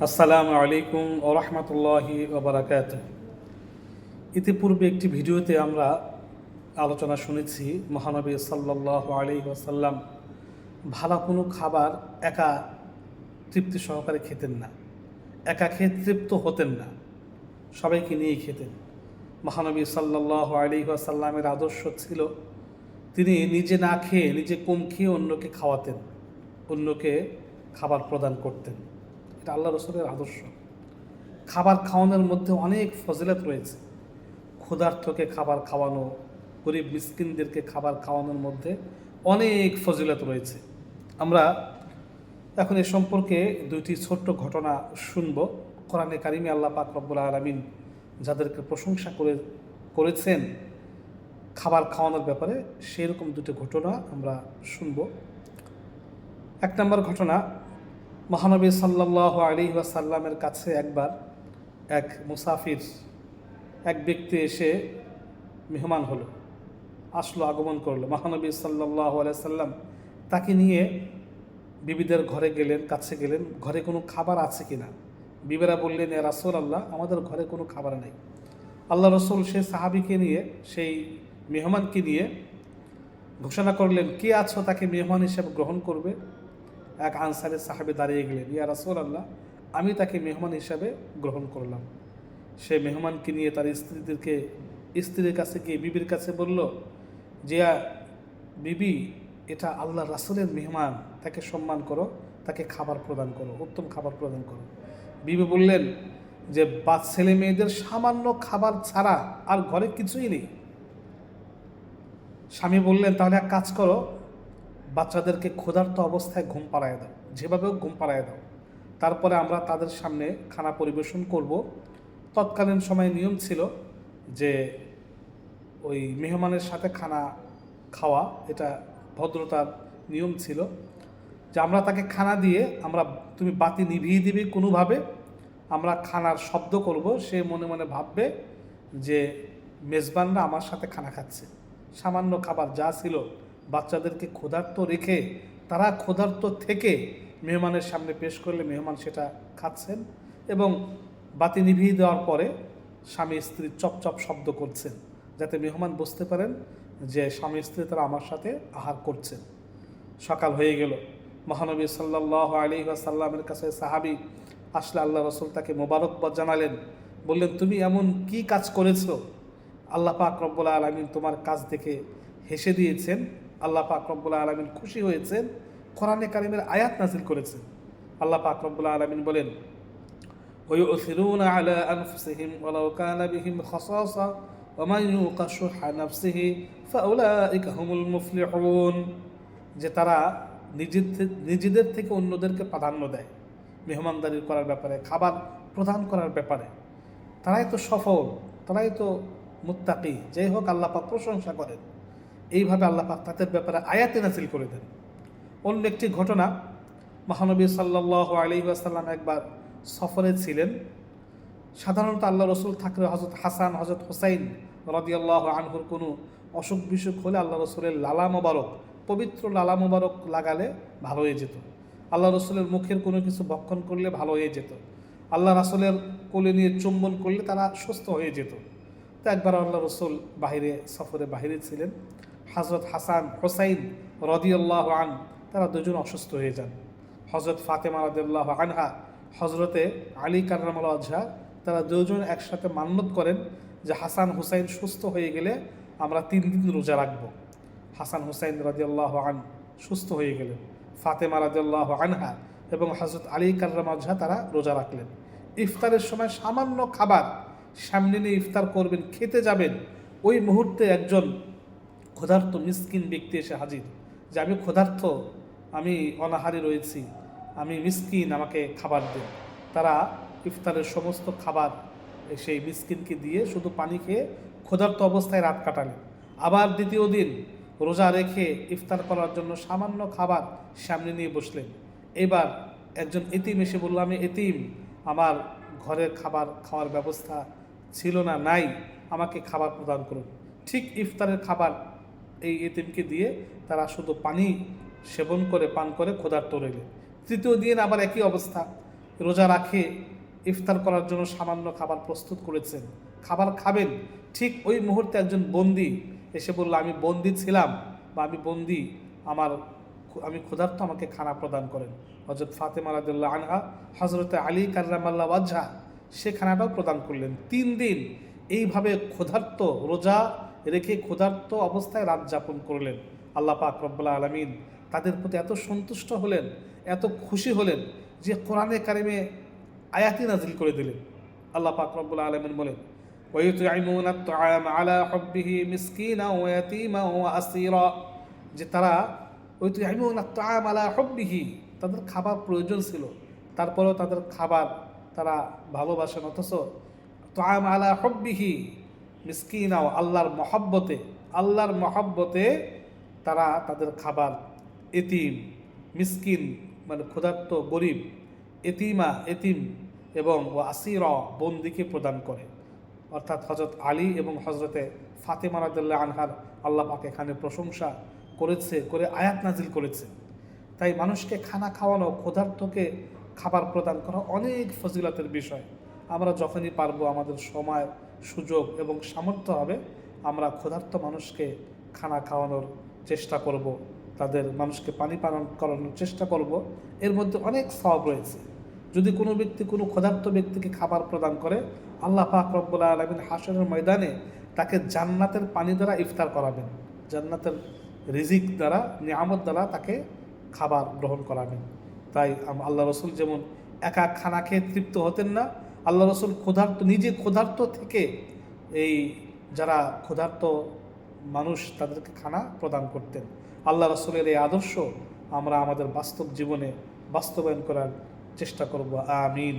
আসসালামু আলাইকুম ওয়া রাহমাতুল্লাহি ওয়া বারাকাতুহু। ইতিপূর্বে একটি ভিডিওতে আমরা আলোচনা শুনেছি মহানবী সাল্লাল্লাহু আলাইহি ওয়াসাল্লাম ভালো কোনো খাবার একা তৃপ্তি সহকারে খেতেন না, একা খেয়ে তৃপ্ত হতেন না, সবাইকে নিয়ে খেতেন। মহানবী সাল্লাল্লাহু আলাইহি ওয়াসাল্লামের আদর্শ ছিল তিনি নিজে না খেয়ে, নিজে কম খেয়ে অন্যকে খাওয়াতেন, অন্যকে খাবার প্রদান করতেন। এটা আল্লাহ রসুলের আদর্শ। খাবার খাওয়ানোর মধ্যে অনেক ফজিলত রয়েছে। ক্ষুধার্তকে খাবার খাওয়ানো, গরিব মিসকিনদেরকে খাবার খাওয়ানোর মধ্যে অনেক ফজিলত রয়েছে। আমরা এখন এ সম্পর্কে দুইটি ছোট্ট ঘটনা শুনব। কোরআনে কারিমে আল্লাহ পাক রব্বুল আলামিন যাদেরকে প্রশংসা করেছেন খাবার খাওয়ানোর ব্যাপারে, সেই রকম দুটি ঘটনা আমরা শুনব। এক নম্বর ঘটনা, মহানবী সাল্লাল্লাহু আলাইহি ওয়াসাল্লামের কাছে একবার এক মুসাফির, এক ব্যক্তি এসে মেহমান হলো, আগমন করলো। মহানবী সাল্লাল্লাহু আলাইহি সাল্লাম তাকে নিয়ে বিবিদের ঘরে গেলেন, কাছে গেলেন, ঘরে কোনো খাবার আছে কিনা। বিবিরা বললেন, ইয়া রাসূলুল্লাহ, আমাদের ঘরে কোনো খাবার নেই। আল্লাহ রসুল সেই সাহাবীকে নিয়ে, সেই মেহমানকে নিয়ে ঘোষণা করলেন, কে আছো তাকে মেহমান হিসেবে গ্রহণ করবে। এক আনসারি সাহাবী দাঁড়িয়ে গেলেন, ইয়া রাসূলুল্লাহ, আমি তাকে মেহমান হিসাবে গ্রহণ করলাম। সে মেহমানকে নিয়ে তার স্ত্রীর কাছে গিয়ে বিবির কাছে বলল যে, বিবি, এটা আল্লাহ রাসূলের মেহমান, তাকে সম্মান করো, তাকে খাবার প্রদান করো, উত্তম খাবার প্রদান করো। বিবি বললেন যে, ছেলে মেয়েদের সামান্য খাবার ছাড়া আর ঘরে কিছুই নেই। স্বামী বললেন, তাহলে এক কাজ করো, বাচ্চাদেরকে ক্ষুধার্ত অবস্থায় ঘুম পাড়ায় দাও, যেভাবেও ঘুম পাড়ায় দাও, তারপরে আমরা তাদের সামনে খানা পরিবেশন করব। তৎকালীন সময়ে নিয়ম ছিল যে ওই মেহমানের সাথে খানা খাওয়া, এটা ভদ্রতার নিয়ম ছিল, যে আমরা তাকে খানা দিয়ে, তুমি বাতি নিভিয়ে দিবে কোনোভাবে, আমরা খানার শব্দ করব, সে মনে মনে ভাববে যে মেজবানরা আমার সাথে খানা খাচ্ছে। সামান্য খাবার যা ছিল বাচ্চাদেরকে ক্ষুধার্ত রেখে, তারা ক্ষুধার্ত থেকে মেহমানের সামনে পেশ করলে মেহমান সেটা খাচ্ছেন, এবং বাতি নিভিয়ে দেওয়ার পরে স্বামী স্ত্রী চপচপ শব্দ করছেন, যাতে মেহমান বুঝতে পারেন যে স্বামী স্ত্রী তারা আমার সাথে আহার করছেন। সকাল হয়ে গেল। মহানবী সাল্লাল্লাহু আলাইহি ওয়াসাল্লামের কাছে সাহাবী আসলে আল্লাহ রসুল তাকে মোবারকবাদ জানালেন, বললেন, তুমি এমন কি কাজ করেছো, আল্লাহ পাক রব্বুল আলামিন তোমার কাজ দেখে হেসে দিয়েছেন, আল্লাহ পাক রব্বুল আলামিন খুশি হয়েছেন, কোরআনে কারিমের আয়াত নাজিল করেছেন। আল্লাহ পাক রব্বুল আলামিন বলেন, ওয়ুসিরুনা আলা আনফুসিহিম ওয়ালাউ কানা বিহিম খাসাসা ওয়া মান ইউকা শুহা নাফসিহি ফাউলাইকা হুমুল মুফলিহুন, যে তারা নিজেদের থেকে অন্যদেরকে প্রাধান্য দেয় মেহমানদারি করার ব্যাপারে, খাবার প্রদান করার ব্যাপারে, তারাই তো সফল, তারাই তো মুত্তাকি। যাই হোক, আল্লাহ পাক প্রশংসা করেন। এইভাবে আল্লাহ পাক তাদের ব্যাপারে আয়াতে নাজিল করে দেন। অন্য একটি ঘটনা, মহানবী সাল্লাল্লাহু আলাইহি ওয়াসাল্লাম একবার সফরে ছিলেন। সাধারণত আল্লাহ রসুল থাকলে হযরত হাসান, হযরত হুসাইন রাদিয়াল্লাহু আনহুর কোনো অসুখ বিসুখ হলে আল্লাহ রসুলের লালা মোবারক, পবিত্র লালা মোবারক লাগালে ভালো হয়ে যেত। আল্লাহ রসুলের মুখের কোনো কিছু ভক্ষণ করলে ভালো হয়ে যেত। আল্লাহ রাসূলের কোলে নিয়ে চুম্বন করলে তারা সুস্থ হয়ে যেত। তো একবার আল্লাহ রসুল সফরে বাহিরে ছিলেন। হযরত হাসান, হুসাইন রাদিয়াল্লাহু আন, তারা দুজন অসুস্থ হয়ে যান। হযরত ফাতেমা রাদিয়াল্লাহু আনহা, হযরতে আলী কাররামাল্লাহু ওয়াজহা, তারা দুজন একসাথে মান্যত করেন যে হাসান হুসাইন সুস্থ হয়ে গেলে আমরা 3 দিন রোজা রাখব। হাসান হুসাইন রাদিয়াল্লাহু আন সুস্থ হয়ে গেলেন। ফাতেমা রাদিয়াল্লাহু আনহা এবং হযরত আলী কাররামাল্লাহু ওয়াজহা তারা রোজা রাখলেন। ইফতারের সময় সামান্য খাবার সামনে নিয়ে ইফতার করবেন, খেতে যাবেন, ওই মুহূর্তে একজন ক্ষুধার্ত মিসকিন ব্যক্তি এসে হাজির, যে আমি ক্ষুধার্ত, আমি অনাহারী রয়েছি, আমি মিসকিন, আমাকে খাবার দেন। তারা ইফতারের সমস্ত খাবার সেই মিসকিনকে দিয়ে শুধু পানি খেয়ে ক্ষুধার্ত অবস্থায় রাত কাটালেন। আবার দ্বিতীয় দিন রোজা রেখে ইফতার করার জন্য সামান্য খাবার সামনে নিয়ে বসলেন। এবার একজন এতিম এসে বলল, আমি এতিম, আমার ঘরের খাবার খাওয়ার ব্যবস্থা ছিল না, নাই, আমাকে খাবার প্রদান করুন। ঠিক ইফতারের খাবার এই এতিমকে দিয়ে তারা শুধু পানি সেবন করে, পান করে ক্ষুধার্ত রইলেন। তৃতীয় দিন আবার একই অবস্থা, রোজা রাখে ইফতার করার জন্য সামান্য খাবার প্রস্তুত করেছেন, খাবার খাবেন, ঠিক ওই মুহূর্তে একজন বন্দী এসে বলল আমি বন্দী ছিলাম বা আমি বন্দী, আমি ক্ষুধার্ত, আমাকে খানা প্রদান করেন। হযরত ফাতেমা রাদিয়াল্লাহু আনহা হযরতে আলী কাররামাল্লাহু ওয়াজহা সে খানাটাও প্রদান করলেন। 3 দিন এইভাবে ক্ষুধার্ত, রোজা রেখে ক্ষুধার্ত অবস্থায় রাত যাপন করলেন। আল্লাহ পাক রব্বুল আলামিন তাদের প্রতি এত সন্তুষ্ট হলেন, এত খুশি হলেন যে কোরআনে কারিমে আয়াতি নাজিল করে দিলেন। আল্লাহ পাক রব্বুল আলামিন বলেন ওয়ায়ুতঈমুনা আত-তাআমা আলা হুব্বিহি মিসকিনা ওয়া ইয়াতীমা ওয়া আসীরা, যে তারা ওয়ায়ুতঈমুনা আত-তাআমা আলা হুব্বিহি, তাদের খাবার প্রয়োজন ছিল, তারপরেও তাদের খাবার তারা ভালোবাসেন, অথচ তাআম আলা হুব্বিহি মিসকিনা, আল্লাহর মহব্বতে তারা তাদের খাবার এতিম, মিসকিন মানে ক্ষুধার্ত গরিব, এতিম এবং ও আসীরা বন্দীকে প্রদান করে। অর্থাৎ হযরত আলী এবং হযরতে ফাতেমা রাদিয়াল্লাহু আনহার আল্লাহ পাক এখানে প্রশংসা করে আয়াত নাজিল করেছে। তাই মানুষকে খানা খাওয়ানো, ক্ষুধার্তকে খাবার প্রদান করা অনেক ফজিলতের বিষয়। আমরা যখনই পারবো, আমাদের সময়, সুযোগ এবং সামর্থ্য হবে, আমরা ক্ষুধার্ত মানুষকে খানা খাওয়ানোর চেষ্টা করব, মানুষকে পানি পান করানোর চেষ্টা করব। এর মধ্যে অনেক সওয়াব রয়েছে। যদি কোনো ব্যক্তি কোনো ক্ষুধার্ত ব্যক্তিকে খাবার প্রদান করে, আল্লাহ পাক রব্বুল আলামিন হাশরের ময়দানে তাকে জান্নাতের পানি দ্বারা ইফতার করাবেন, জান্নাতের রিজিক দ্বারা, নিয়ামত দ্বারা তাকে খাবার গ্রহণ করাবেন। তাই আল্লাহ রসুল যেমন একা খানা খেয়ে তৃপ্ত হতেন না, আল্লাহ রসুল নিজে ক্ষুধার্ত থেকে এই যারা ক্ষুধার্ত মানুষ তাদেরকে খানা প্রদান করতেন। আল্লাহ রসুলের এই আদর্শ আমরা আমাদের বাস্তব জীবনে বাস্তবায়ন করার চেষ্টা করব। আমিন।